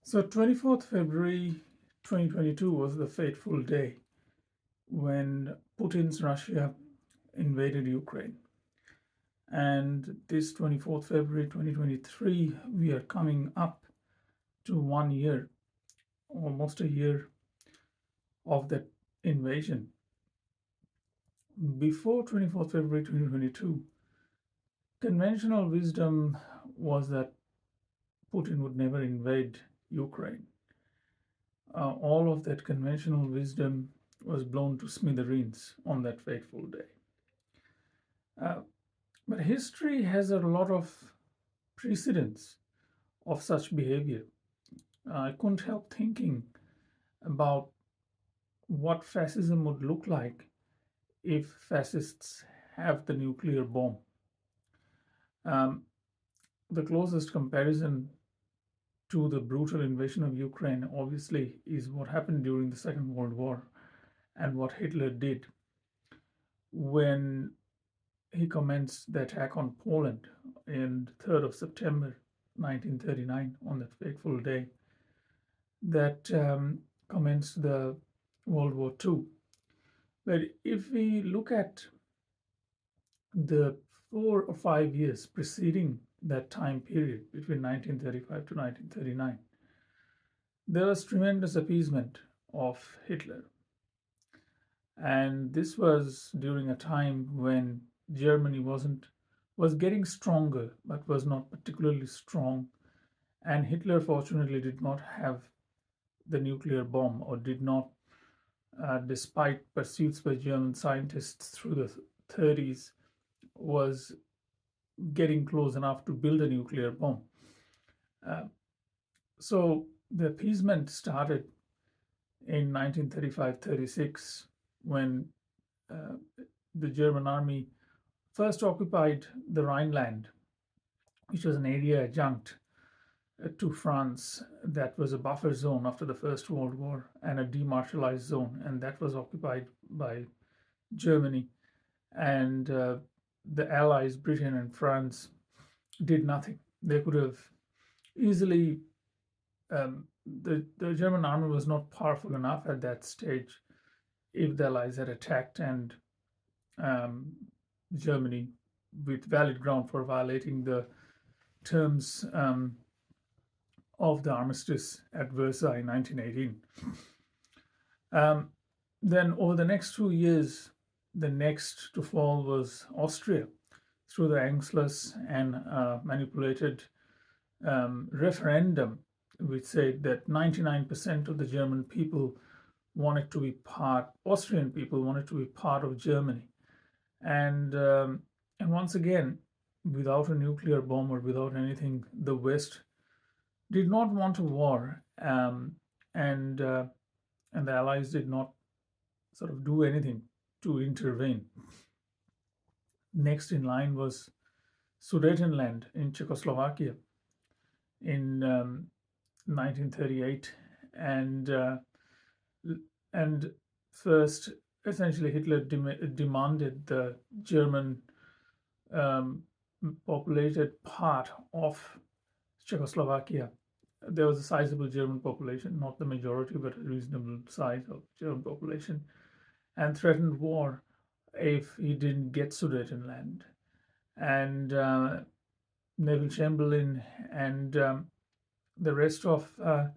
So 24th February 2022 was the fateful day when Putin's Russia invaded Ukraine. And this 24th February 2023, we are coming up to 1 year, almost a year of that invasion. Before 24th February 2022, conventional wisdom was that Putin would never invade Ukraine. All of that conventional wisdom was blown to smithereens on that fateful day. Uh, but history has a lot of precedents of such behavior. I couldn't help thinking about what fascism would look like if fascists have the nuclear bomb. Um, the closest comparison to the brutal invasion of Ukraine, obviously, is what happened during the Second World War and what Hitler did when he commenced the attack on Poland on 3rd of September 1939, on that fateful day that commenced the World War II. But if we look at the 4 or 5 years preceding that time period between 1935 to 1939, there was tremendous appeasement of Hitler. And this was during a time when Germany was getting stronger, but was not particularly strong. And Hitler, fortunately, did not have the nuclear bomb, or did not, despite pursuits by German scientists through the 30s, was getting close enough to build a nuclear bomb. So the appeasement started in 1935-36 when the German army first occupied the Rhineland, which was an area adjunct to France that was a buffer zone after the First World War and a demartialized zone, and that was occupied by Germany. And the Allies, Britain and France, did nothing. They could have easily, the German army was not powerful enough at that stage if the Allies had attacked and Germany, with valid ground for violating the terms of the armistice at Versailles in 1918. Then over the next 2 years, the next to fall was Austria through the Angsless and manipulated referendum, which said that 99% of the German people wanted to be Austrian people wanted to be part of Germany. And once again, without a nuclear bomb or without anything, the West did not want a war, and the Allies did not sort of do anything to intervene. Next in line was Sudetenland in Czechoslovakia in 1938, and first, essentially, Hitler demanded the German populated part of Czechoslovakia. There was a sizable German population, not the majority, but a reasonable size of German population, and threatened war if he didn't get Sudetenland. And Neville Chamberlain and the rest of the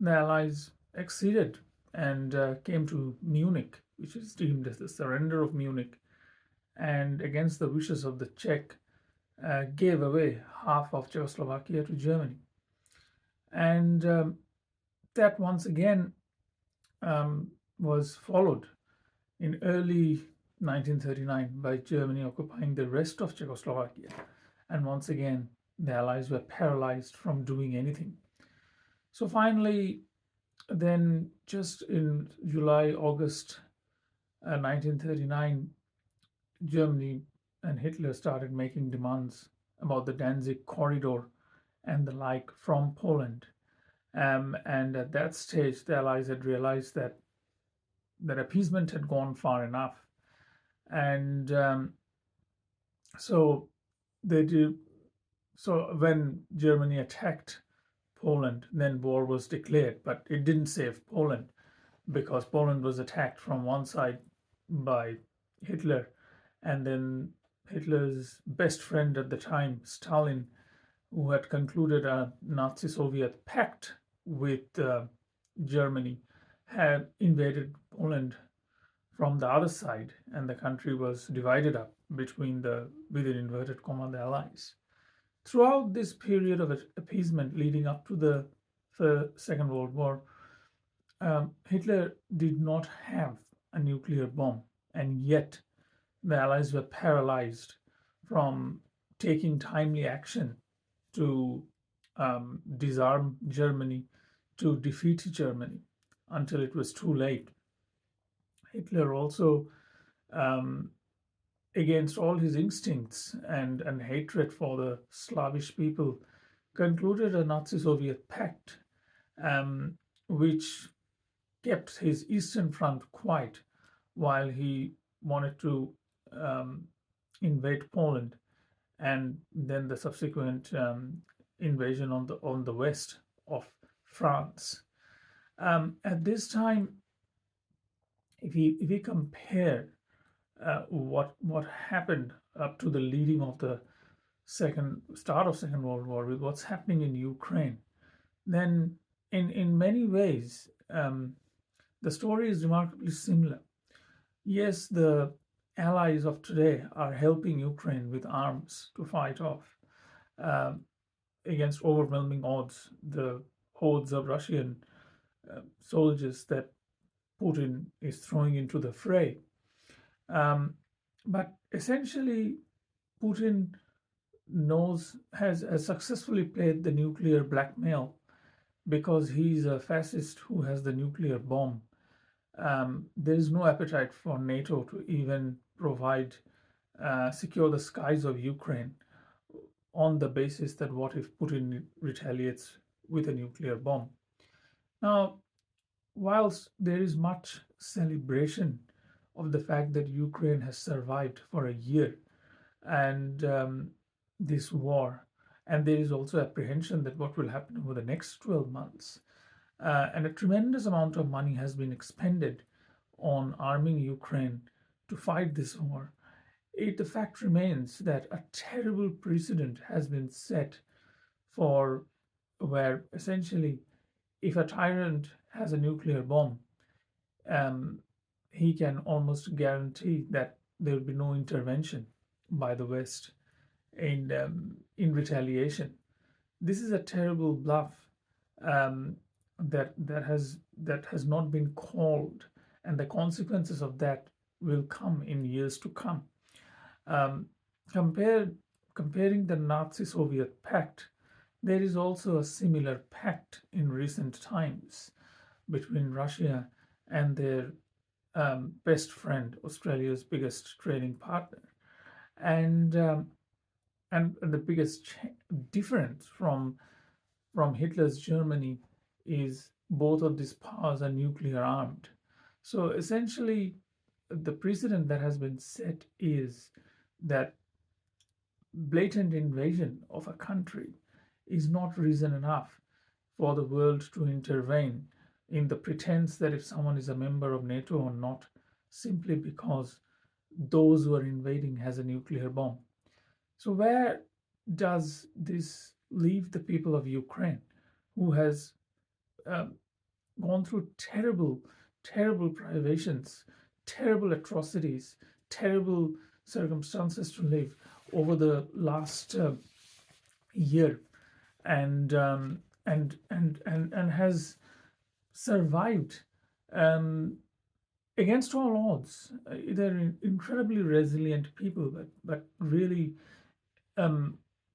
Allies acceded and came to Munich, which is deemed as the surrender of Munich, and against the wishes of the Czech, gave away half of Czechoslovakia to Germany. And that once again was followed in early 1939 by Germany occupying the rest of Czechoslovakia. And once again, the Allies were paralyzed from doing anything. So finally, then just in July, August 1939, Germany and Hitler started making demands about the Danzig corridor and the like from Poland. And at that stage, the Allies had realized that appeasement had gone far enough. And so they did. So when Germany attacked Poland. Then war was declared, but it didn't save Poland because Poland was attacked from one side by Hitler, and then Hitler's best friend at the time, Stalin, who had concluded a Nazi-Soviet pact with Germany, had invaded Poland from the other side, and the country was divided up between the, within inverted comma, the Allies. Throughout this period of appeasement leading up to the Second World War, Hitler did not have a nuclear bomb, and yet the Allies were paralyzed from taking timely action to disarm Germany, to defeat Germany, until it was too late. Hitler also, against all his instincts and hatred for the Slavish people, concluded a Nazi-Soviet pact, which kept his Eastern Front quiet while he wanted to invade Poland, and then the subsequent invasion on the west of France. At this time, if we compare what happened up to the leading of the start of Second World War with what's happening in Ukraine, then in many ways the story is remarkably similar. Yes, the allies of today are helping Ukraine with arms to fight off against overwhelming odds the hordes of Russian soldiers that Putin is throwing into the fray. But essentially, Putin has successfully played the nuclear blackmail because he's a fascist who has the nuclear bomb. There is no appetite for NATO to even secure the skies of Ukraine on the basis that what if Putin retaliates with a nuclear bomb. Now, whilst there is much celebration of the fact that Ukraine has survived for a year and this war, and there is also apprehension that what will happen over the next 12 months, and a tremendous amount of money has been expended on arming Ukraine to fight this war, the fact remains that a terrible precedent has been set for where essentially if a tyrant has a nuclear bomb, he can almost guarantee that there will be no intervention by the West in retaliation. This is a terrible bluff that has not been called, and the consequences of that will come in years to come. Comparing the Nazi-Soviet pact, there is also a similar pact in recent times between Russia and their best friend, Australia's biggest trading partner, and the biggest difference from Hitler's Germany is both of these powers are nuclear armed. So essentially, the precedent that has been set is that blatant invasion of a country is not reason enough for the world to intervene in the pretense that if someone is a member of NATO or not, simply because those who are invading has a nuclear bomb. So where does this leave the people of Ukraine, who has gone through terrible privations, terrible atrocities, terrible circumstances to live over the last year, and has survived against all odds. They're incredibly resilient people, but really,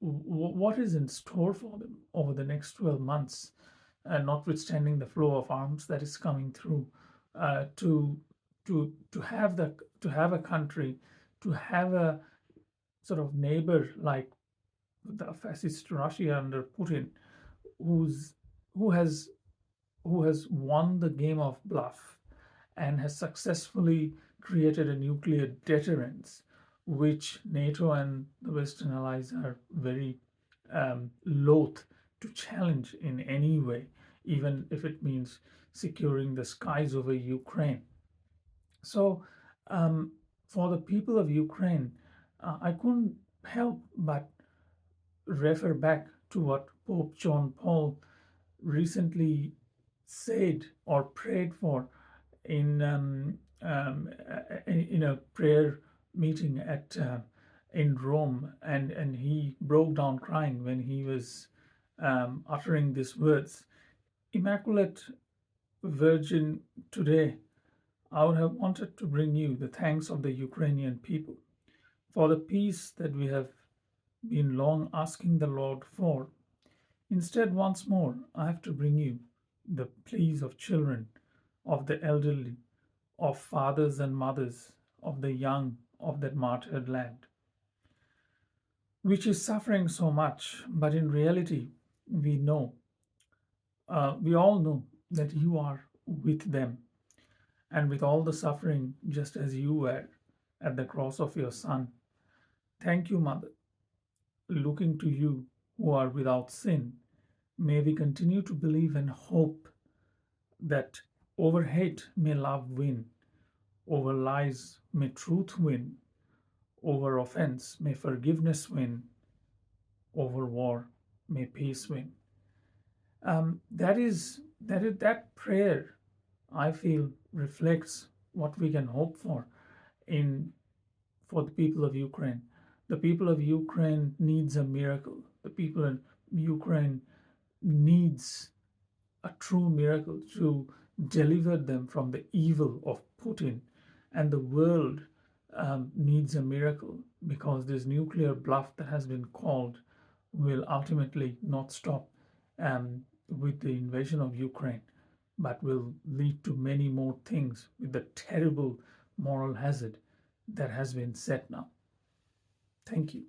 what is in store for them over the next 12 months, notwithstanding the flow of arms that is coming through, to have a country, to have a sort of neighbor like the fascist Russia under Putin, who has won the game of bluff and has successfully created a nuclear deterrence, which NATO and the Western allies are very loath to challenge in any way, even if it means securing the skies over Ukraine. So, for the people of Ukraine, I couldn't help but refer back to what Pope John Paul recently said or prayed for in in a prayer meeting at in Rome, and he broke down crying when he was uttering these words. Immaculate Virgin, today I would have wanted to bring you the thanks of the Ukrainian people for the peace that we have been long asking the Lord for. Instead, once more, I have to bring you the pleas of children, of the elderly, of fathers and mothers, of the young of that martyred land, which is suffering so much, but in reality, we know, we all know that you are with them and with all the suffering, just as you were at the cross of your Son. Thank you, Mother. Looking to you who are without sin, may we continue to believe and hope that over hate may love win, over lies may truth win, over offense may forgiveness win, over war may peace win. That prayer, I feel, reflects what we can hope for in for the people of Ukraine. The people of Ukraine needs a miracle. The people in Ukraine needs a true miracle to deliver them from the evil of Putin. And the world needs a miracle, because this nuclear bluff that has been called will ultimately not stop with the invasion of Ukraine, but will lead to many more things with the terrible moral hazard that has been set now. Thank you.